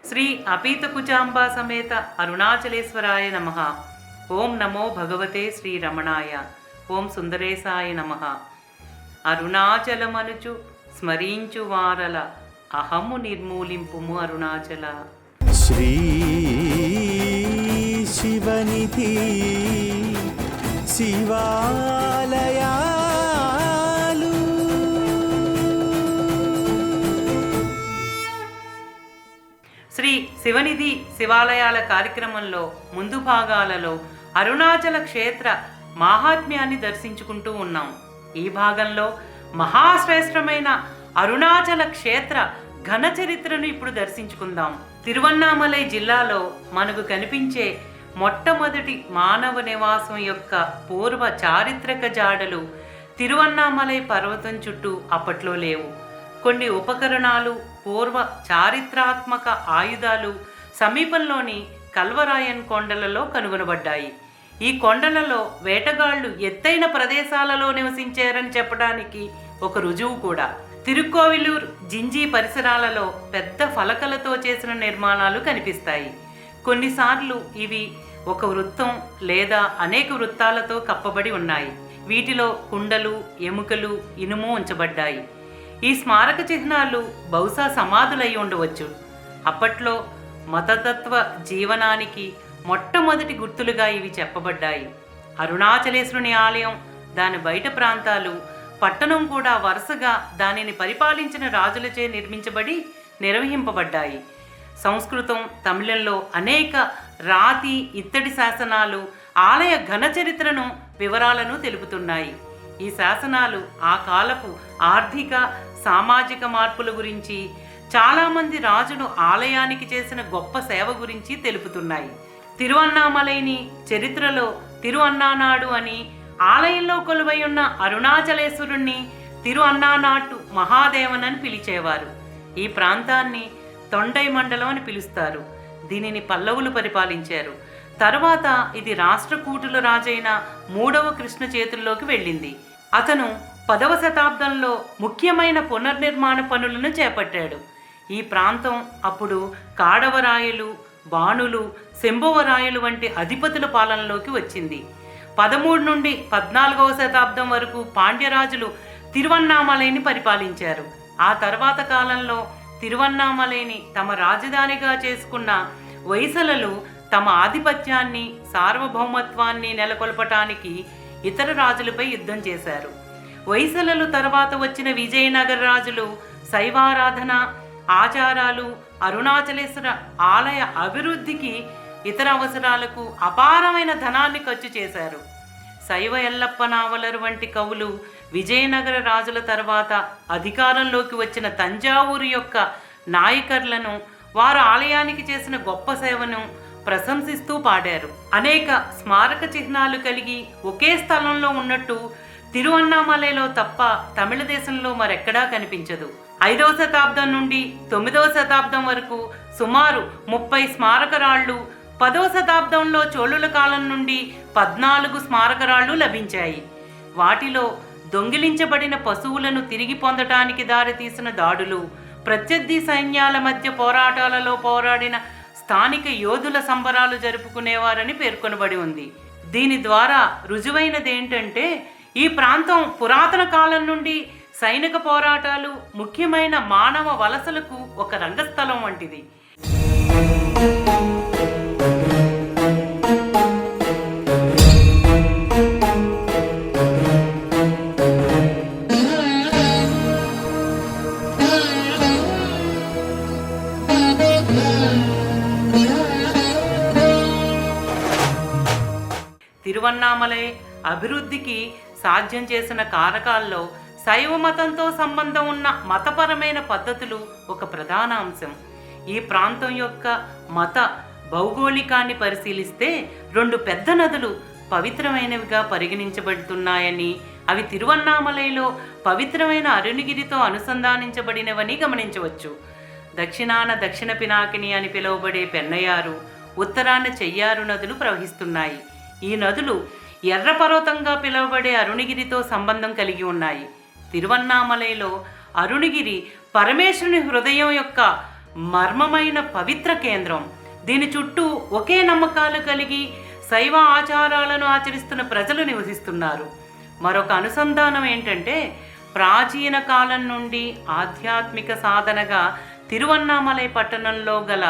శ్రీ అపీతకుచాంబా సమేత అరుణాచలేశ్వరాయ నమః. ఓం నమో భగవతే శ్రీ రమణాయ. ఓం సుందరేశాయ నమః. అరుణాచలమనుచు స్మరించు వారల అహము నిర్మూలింపుము అరుణాచల. శ్రీ శివనిధి శివాలయాలు శ్రీ శివనిధి శివాలయాల కార్యక్రమంలో ముందు భాగాలలో అరుణాచల క్షేత్ర మాహాత్మ్యాన్ని దర్శించుకుంటూ ఉన్నాం. ఈ భాగంలో మహాశ్రేష్టమైన అరుణాచల క్షేత్ర ఘన చరిత్రను ఇప్పుడు దర్శించుకుందాం. తిరువన్నామలై జిల్లాలో మనకు కనిపించే మొట్టమొదటి మానవ నివాసం యొక్క పూర్వ చారిత్రక జాడలు తిరువన్నామలై పర్వతం చుట్టూ అప్పట్లో లేవు. కొన్ని ఉపకరణాలు, పూర్వ చారిత్రాత్మక ఆయుధాలు సమీపంలోని కల్వరాయన్ కొండలలో కనుగొనబడ్డాయి. ఈ కొండలలో వేటగాళ్లు ఎత్తైన ప్రదేశాలలో నివసించారని చెప్పడానికి ఒక రుజువు కూడా. తిరుక్కోవిలూర్, జింజీ పరిసరాలలో పెద్ద ఫలకలతో చేసిన నిర్మాణాలు కనిపిస్తాయి. కొన్నిసార్లు ఇవి ఒక వృత్తం లేదా అనేక వృత్తాలతో కప్పబడి ఉన్నాయి. వీటిలో కుండలు, ఎముకలు, ఇనుము ఉంచబడ్డాయి. ఈ స్మారక చిహ్నాలు బహుశా సమాధులై ఉండవచ్చు. అప్పట్లో మతతత్వ జీవనానికి మొట్టమొదటి గుర్తులుగా ఇవి చెప్పబడ్డాయి. అరుణాచలేశ్వరుని ఆలయం, దాని బయట ప్రాంతాలు, పట్టణం కూడా వరుసగా దానిని పరిపాలించిన రాజులచే నిర్మించబడి నిర్వహింపబడ్డాయి. సంస్కృతం, తమిళంలో అనేక రాతి, ఇత్తడి శాసనాలు ఆలయ ఘన చరిత్రను, వివరాలను తెలుపుతున్నాయి. ఈ శాసనాలు ఆ కాలపు ఆర్థిక, సామాజిక మార్పుల గురించి, చాలామంది రాజులు ఆలయానికి చేసిన గొప్ప సేవ గురించి తెలుపుతున్నాయి. తిరువన్నామలైని చరిత్రలో తిరువన్నానాడు అని, ఆలయంలో కొలువై ఉన్న అరుణాచలేశ్వరుణ్ణి తిరు అన్నానాటు మహాదేవన్ అని పిలిచేవారు. ఈ ప్రాంతాన్ని తొండై మండలం అని పిలుస్తారు. దీనిని పల్లవులు పరిపాలించారు. తరువాత ఇది రాష్ట్రకూటుల రాజైన 3వ కృష్ణ చేతుల్లోకి వెళ్ళింది. అతను 10వ శతాబ్దంలో ముఖ్యమైన పునర్నిర్మాణ పనులను చేపట్టాడు. ఈ ప్రాంతం అప్పుడు కాడవరాయలు, బాణులు, శంభువరాయలు వంటి అధిపతుల పాలనలోకి వచ్చింది. 13 నుండి 14వ శతాబ్దం వరకు పాండ్యరాజులు తిరువన్నామలైని పరిపాలించారు. ఆ తర్వాత కాలంలో తిరువన్నామలైని తమ రాజధానిగా చేసుకున్న వైసలలు తమ ఆధిపత్యాన్ని, సార్వభౌమత్వాన్ని నెలకొల్పటానికి ఇతర రాజులపై యుద్ధం చేశారు. వైసలలు తర్వాత వచ్చిన విజయనగర రాజులు శైవారాధన, ఆచారాలు, అరుణాచలేశ్వర ఆలయ అభివృద్ధికి, ఇతర అవసరాలకు అపారమైన ధనాన్ని ఖర్చు చేశారు. శైవ ఎల్లప్ప నావలరు వంటి కవులు విజయనగర రాజుల తర్వాత అధికారంలోకి వచ్చిన తంజావూరు యొక్క నాయకర్లను, వారు ఆలయానికి చేసిన గొప్ప సేవను ప్రశంసిస్తూ పాడారు. అనేక స్మారక చిహ్నాలు కలిగి ఒకే స్థలంలో ఉన్నట్టు తిరువన్నామలైలో తప్ప తమిళ దేశంలో మరెక్కడా కనిపించదు. 5వ శతాబ్దం నుండి 9వ శతాబ్దం వరకు సుమారు 30 స్మారకరాళ్ళు, 10వ శతాబ్దంలో చోళుల కాలం నుండి 14 స్మారకరాళ్ళు లభించాయి. వాటిలో దొంగిలించబడిన పశువులను తిరిగి పొందటానికి దారితీసిన దాడులు, ప్రత్యర్థి సైన్యాల మధ్య పోరాటాలలో పోరాడిన స్థానిక యోధుల సంబరాలు జరుపుకునేవారని పేర్కొనబడి ఉంది. దీని ద్వారా రుజువైనదేంటంటే ఈ ప్రాంతం పురాతన కాలం నుండి సైనిక పోరాటాలు, ముఖ్యమైన మానవ వలసలకు ఒక రంగస్థలం వంటిది. తిరువన్నామలై అభివృద్ధికి సాధ్యం చేసిన కారకాల్లో శైవ మతంతో సంబంధం ఉన్న మతపరమైన పద్ధతులు ఒక ప్రధాన అంశం. ఈ ప్రాంతం యొక్క మత భౌగోళికాన్ని పరిశీలిస్తే 2 పెద్ద నదులు పవిత్రమైనవిగా పరిగణించబడుతున్నాయని, అవి తిరువన్నామలైలో పవిత్రమైన అరుణగిరితో అనుసంధానించబడినవని గమనించవచ్చు. దక్షిణాన దక్షిణ పినాకిని అని పిలువబడే పెన్నయారు, ఉత్తరాన చెయ్యారు నదులు ప్రవహిస్తున్నాయి. ఈ నదులు ఎర్రపర్వతంగా పిలువబడే అరుణగిరితో సంబంధం కలిగి ఉన్నాయి. తిరువన్నామలైలో అరుణగిరి పరమేశ్వరుని హృదయం యొక్క మర్మమైన పవిత్ర కేంద్రం. దీని చుట్టూ ఒకే నమ్మకాలు కలిగి శైవ ఆచారాలను ఆచరిస్తున్న ప్రజలు నివసిస్తున్నారు. మరొక అనుసంధానం ఏంటంటే, ప్రాచీన కాలం నుండి ఆధ్యాత్మిక సాధనగా తిరువన్నామలై పట్టణంలో గల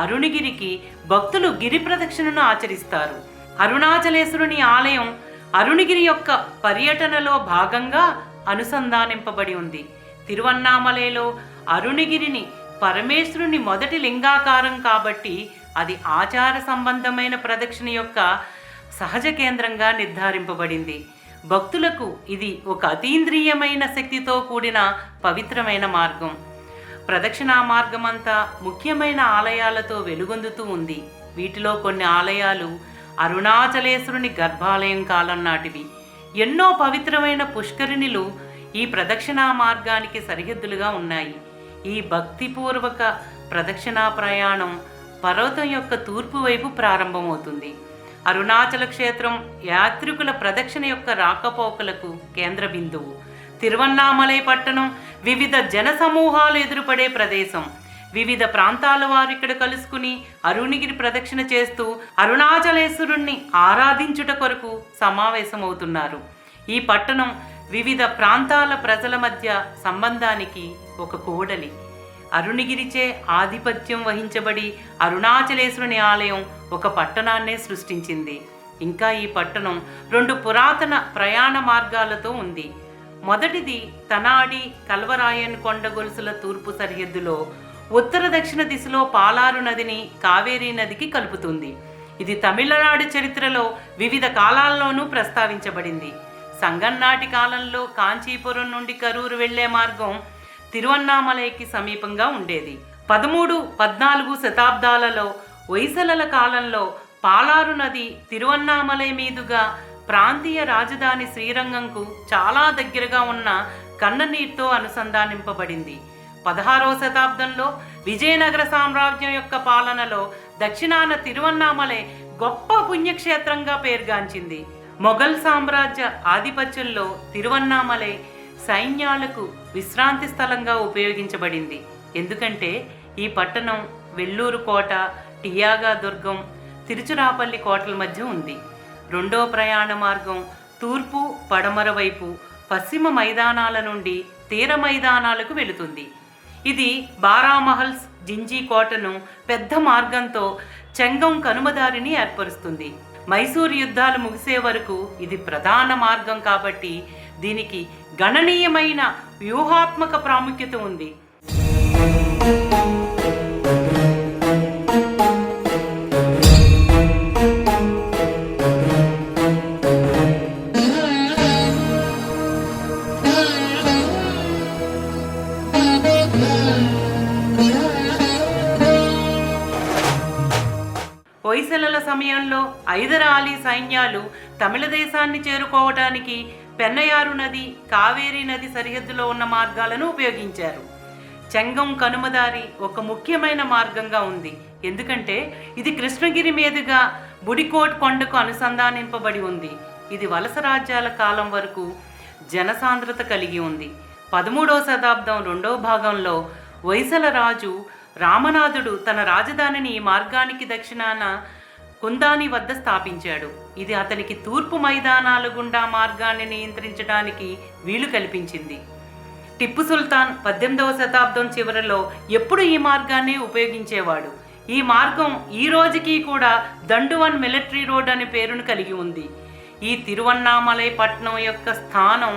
అరుణగిరికి భక్తులు గిరి ప్రదక్షిణను ఆచరిస్తారు. అరుణాచలేశ్వరుని ఆలయం అరుణగిరి యొక్క పర్యటనలో భాగంగా అనుసంధానింపబడి ఉంది. తిరువన్నామలైలో అరుణగిరిని పరమేశ్వరుని మొదటి లింగాకారం కాబట్టి అది ఆచార సంబంధమైన ప్రదక్షిణ యొక్క సహజ కేంద్రంగా నిర్ధారింపబడింది. భక్తులకు ఇది ఒక అతీంద్రియమైన శక్తితో కూడిన పవిత్రమైన మార్గం. ప్రదక్షిణా మార్గమంతా ముఖ్యమైన ఆలయాలతో వెలుగొందుతూ ఉంది. వీటిలో కొన్ని ఆలయాలు అరుణాచలేశ్వరుని గర్భాలయం కాలం నాటివి. ఎన్నో పవిత్రమైన పుష్కరిణులు ఈ ప్రదక్షిణా మార్గానికి సరిహద్దులుగా ఉన్నాయి. ఈ భక్తిపూర్వక ప్రదక్షిణా ప్రయాణం పర్వతం యొక్క తూర్పు వైపు ప్రారంభమవుతుంది. అరుణాచల క్షేత్రం యాత్రికుల ప్రదక్షిణ యొక్క రాకపోకలకు కేంద్ర బిందువు. తిరువన్నామలై పట్టణం వివిధ జన సమూహాలు ఎదురుపడే ప్రదేశం. వివిధ ప్రాంతాల వారు ఇక్కడ కలుసుకుని అరుణగిరి ప్రదక్షిణ చేస్తూ అరుణాచలేశ్వరుణ్ణి ఆరాధించుట కొరకు సమావేశమవుతున్నారు. ఈ పట్టణం వివిధ ప్రాంతాల ప్రజల మధ్య సంబంధానికి ఒక కూడలి. అరుణగిరిచే ఆధిపత్యం వహించబడి అరుణాచలేశ్వరుని ఆలయం ఒక పట్టణాన్నే సృష్టించింది. ఇంకా ఈ పట్టణం 2 పురాతన ప్రయాణ మార్గాలతో ఉంది. మొదటిది తనాడి కల్వరాయన్ కొండ గొలుసుల తూర్పు సరిహద్దులో ఉత్తర దక్షిణ దిశలో పాలారు నదిని కావేరీ నదికి కలుపుతుంది. ఇది తమిళనాడు చరిత్రలో వివిధ కాలాల్లోనూ ప్రస్తావించబడింది. సంగన్నాటి కాలంలో కాంచీపురం నుండి కరూరు వెళ్లే మార్గం తిరువన్నామలైకి సమీపంగా ఉండేది. 13-14 శతాబ్దాలలో హొయసలల కాలంలో పాలారు నది తిరువన్నామలై మీదుగా ప్రాంతీయ రాజధాని శ్రీరంగంకు చాలా దగ్గరగా ఉన్న కన్ననీర్తో అనుసంధానింపబడింది. 16వ శతాబ్దంలో విజయనగర సామ్రాజ్యం యొక్క పాలనలో దక్షిణాన తిరువన్నామలై గొప్ప పుణ్యక్షేత్రంగా పేరుగాంచింది. మొఘల్ సామ్రాజ్య ఆధిపత్యంలో తిరువన్నామలై సైన్యాలకు విశ్రాంతి స్థలంగా ఉపయోగించబడింది. ఎందుకంటే ఈ పట్టణం వెల్లూరు కోట, టియాగా దుర్గం, తిరుచురాపల్లి కోటల మధ్య ఉంది. రెండో ప్రయాణ మార్గం తూర్పు పడమర వైపు పశ్చిమ మైదానాల నుండి తీర మైదానాలకు వెళుతుంది. ఇది బారామహల్స్ జింజీ కోటను పెద్ద మార్గంతో చెంగం కనుమదారిని ఏర్పరుస్తుంది. మైసూర్ యుద్ధాలు ముగిసే వరకు ఇది ప్రధాన మార్గం కాబట్టి దీనికి గణనీయమైన వ్యూహాత్మక ప్రాముఖ్యత ఉంది. హొయసలల సమయంలో హైదర్ అలీ సైన్యాలు తమిళ దేశాన్ని చేరుకోవటానికి పెన్నయారు నది, కావేరీ నది సరిహద్దులో ఉన్న మార్గాలను ఉపయోగించారు. చెంగం కనుమదారి ఒక ముఖ్యమైన మార్గంగా ఉంది. ఎందుకంటే ఇది కృష్ణగిరి మీదుగా బుడికోట్ కొండకు అనుసంధానింపబడి ఉంది. ఇది వలస రాజ్యాల కాలం వరకు జనసాంద్రత కలిగి ఉంది. 13వ శతాబ్దం 2వ భాగంలో హొయసల రాజు రామనాథుడు తన రాజధానిని ఈ మార్గానికి దక్షిణాన కుందాని వద్ద స్థాపించాడు. ఇది అతనికి తూర్పు మైదానాల గుండా మార్గాన్ని నియంత్రించడానికి వీలు కల్పించింది. టిప్పు సుల్తాన్ 18వ శతాబ్దం చివరిలో ఎప్పుడు ఈ మార్గాన్ని ఉపయోగించేవాడు. ఈ మార్గం ఈ రోజుకి కూడా దండువన్ మిలిటరీ రోడ్ అనే పేరును కలిగి ఉంది. ఈ తిరువన్నామలై పట్టణం యొక్క స్థానం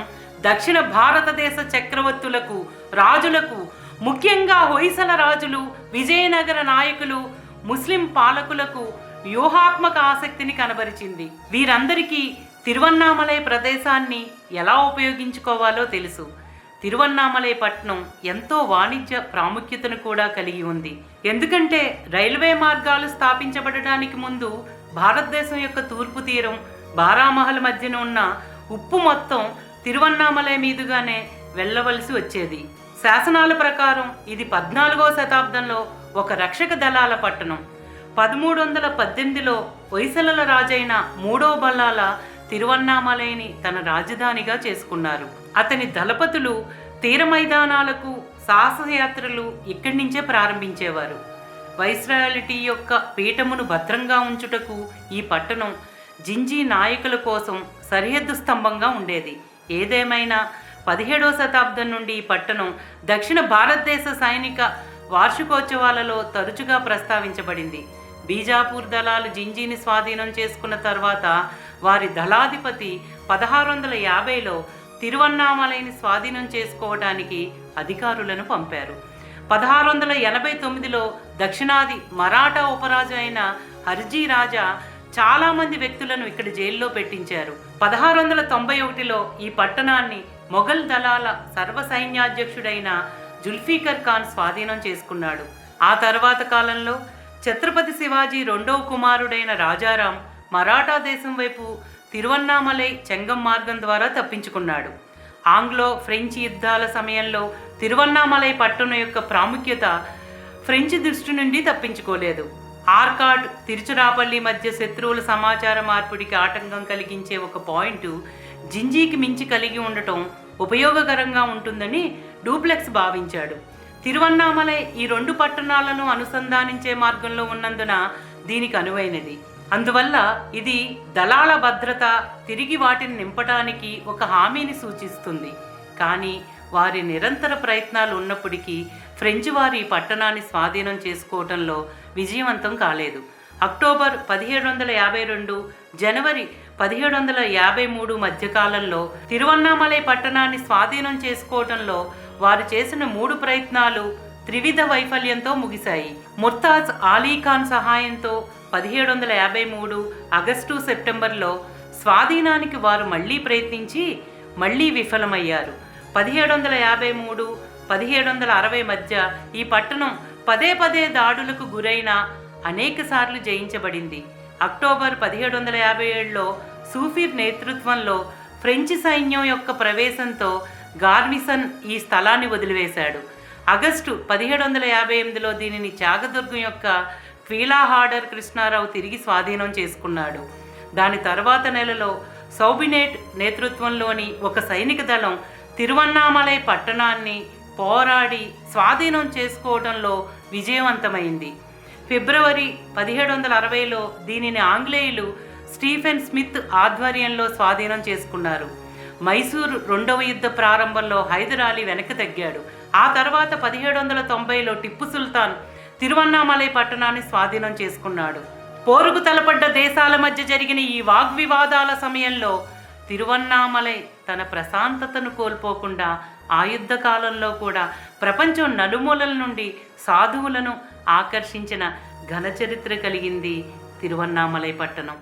దక్షిణ భారతదేశ చక్రవర్తులకు, రాజులకు, ముఖ్యంగా హొయసల రాజులు, విజయనగర నాయకులు, ముస్లిం పాలకులకు వ్యూహాత్మక ఆసక్తిని కనబరిచింది. వీరందరికీ తిరువన్నామలై ప్రదేశాన్ని ఎలా ఉపయోగించుకోవాలో తెలుసు. తిరువన్నామలై పట్టణం ఎంతో వాణిజ్య ప్రాముఖ్యతను కూడా కలిగి ఉంది. ఎందుకంటే రైల్వే మార్గాలు స్థాపించబడడానికి ముందు భారతదేశం యొక్క తూర్పు తీరం బారామహల్ మధ్యన ఉన్న ఉప్పు మొత్తం తిరువన్నామలై మీదుగానే వెళ్ళవలసి వచ్చేది. శాసనాల ప్రకారం ఇది 14వ శతాబ్దంలో ఒక రక్షక దళాల పట్టణం. 1318లో హొయసలల రాజైన 3వ బల్లాల తిరువన్నామలైని తన రాజధానిగా చేసుకున్నారు. అతని దళపతులు తీర మైదానాలకు సాహసయాత్రలు ఇక్కడి నుంచే ప్రారంభించేవారు. వైస్రాయలిటీ యొక్క పీఠమును భద్రంగా ఉంచుటకు ఈ పట్టణం జింజీ నాయకుల కోసం సరిహద్దు స్తంభంగా ఉండేది. ఏదేమైనా 17వ శతాబ్దం నుండి ఈ పట్టణం దక్షిణ భారతదేశ సైనిక వార్షికోత్సవాలలో తరచుగా ప్రస్తావించబడింది. బీజాపూర్ దళాలు జింజీని స్వాధీనం చేసుకున్న తర్వాత వారి దళాధిపతి 1650లో తిరువన్నామలైని స్వాధీనం చేసుకోవడానికి అధికారులను పంపారు. 1689లో దక్షిణాది మరాఠా ఉపరాజు అయిన హర్జీ రాజా చాలామంది వ్యక్తులను ఇక్కడ జైల్లో పెట్టించారు. 1691లో ఈ పట్టణాన్ని మొఘల్ దళాల సర్వసైన్యాధ్యక్షుడైన జుల్ఫికర్ ఖాన్ స్వాధీనం చేసుకున్నాడు. ఆ తర్వాత కాలంలో ఛత్రపతి శివాజీ రెండవ కుమారుడైన రాజారాం మరాఠా దేశం వైపు తిరువన్నామలై చెంగం మార్గం ద్వారా తప్పించుకున్నాడు. ఆంగ్లో ఫ్రెంచ్ యుద్ధాల సమయంలో తిరువన్నామలై పట్టణం యొక్క ప్రాముఖ్యత ఫ్రెంచ్ దృష్టి నుండి తప్పించుకోలేదు. ఆర్కాడ్ తిరుచురాపల్లి మధ్య శత్రువుల సమాచార మార్పిడికి ఆటంకం కలిగించే ఒక పాయింట్ జింజీకి మించి కలిగి ఉండటం ఉపయోగకరంగా ఉంటుందని డూప్లెక్స్ భావించాడు. తిరువన్నామలై ఈ రెండు పట్టణాలను అనుసంధానించే మార్గంలో ఉన్నందున దీనికి అనువైనది. అందువల్ల ఇది దళాల భద్రత, తిరిగి వాటిని నింపడానికి ఒక హామీని సూచిస్తుంది. కానీ వారి నిరంతర ప్రయత్నాలు ఉన్నప్పటికీ ఫ్రెంచ్ వారి ఈ పట్టణాన్ని స్వాధీనం చేసుకోవడంలో విజయవంతం కాలేదు. అక్టోబర్ 1752 జనవరి 1753 మధ్యకాలంలో తిరువన్నామలై పట్టణాన్ని స్వాధీనం చేసుకోవడంలో వారు చేసిన 3 ప్రయత్నాలు త్రివిధ వైఫల్యంతో ముగిశాయి. ముర్తాజ్ ఆలీఖాన్ సహాయంతో 1753 ఆగస్టు సెప్టెంబర్లో స్వాధీనానికి వారు మళ్లీ ప్రయత్నించి మళ్లీ విఫలమయ్యారు. 1753 1760 మధ్య ఈ పట్టణం పదే దాడులకు గురైన అనేకసార్లు జయించబడింది. అక్టోబర్ 1757లో సూఫీర్ నేతృత్వంలో ఫ్రెంచ్ సైన్యం యొక్క ప్రవేశంతో గార్నిసన్ ఈ స్థలాన్ని వదిలివేశాడు. ఆగస్టు 1758లో దీనిని త్యాగదుర్గం యొక్క క్వీలాహాడర్ కృష్ణారావు తిరిగి స్వాధీనం చేసుకున్నాడు. దాని తర్వాత నెలలో సౌబినేట్ నేతృత్వంలోని ఒక సైనిక దళం తిరువన్నామలై పట్టణాన్ని పోరాడి స్వాధీనం చేసుకోవడంలో విజయవంతమైంది. ఫిబ్రవరి 1760లో దీనిని ఆంగ్లేయులు స్టీఫెన్ స్మిత్ ఆధ్వర్యంలో స్వాధీనం చేసుకున్నారు. మైసూరు రెండవ యుద్ధ ప్రారంభంలో హైదర్ అలీ వెనక్కి తగ్గాడు. ఆ తర్వాత 1790లో టిప్పు సుల్తాన్ తిరువన్నామలై పట్టణాన్ని స్వాధీనం చేసుకున్నాడు. పోరుకు తలపడ్డ దేశాల మధ్య జరిగిన ఈ వాగ్వివాదాల సమయంలో తిరువన్నామలై తన ప్రశాంతతను కోల్పోకుండా ఆ యుద్ధ కాలంలో కూడా ప్రపంచం నలుమూలల నుండి సాధువులను ఆకర్షించిన ఘనచరిత్ర కలిగింది తిరువన్నామలై పట్టణం.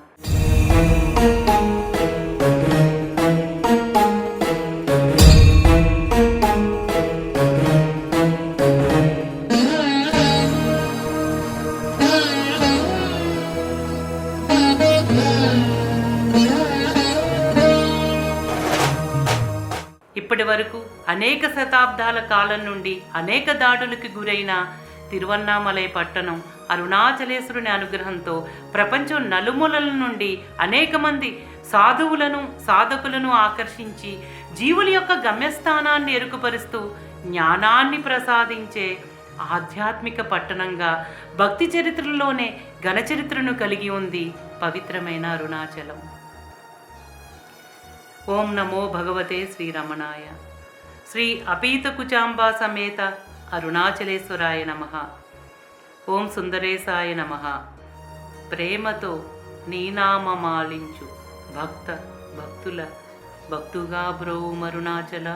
ఇప్పటి వరకు అనేక శతాబ్దాల కాలం నుండి అనేక దాడులకు గురైన తిరువన్నామలై పట్టణం అరుణాచలేశ్వరుని అనుగ్రహంతో ప్రపంచం నలుమూలల నుండి అనేక మంది సాధువులను సాధకులను ఆకర్షించి జీవుల యొక్క గమ్యస్థానాన్ని ఎరుకుపరుస్తూ జ్ఞానాన్ని ప్రసాదించే ఆధ్యాత్మిక పట్టణంగా భక్తి చరిత్రలోనే ఘనచరిత్రను కలిగి ఉంది పవిత్రమైన అరుణాచలం. ఓం నమో భగవతే శ్రీరమణాయ. శ్రీ అపీత కుచాంబా సమేత అరుణాచలేశ్వరాయ నమః. ఓం సుందరేశాయ నమః. ప్రేమతో నీనామమాలించు భక్తుల భక్తుగా బ్రోవుమరుణాచల.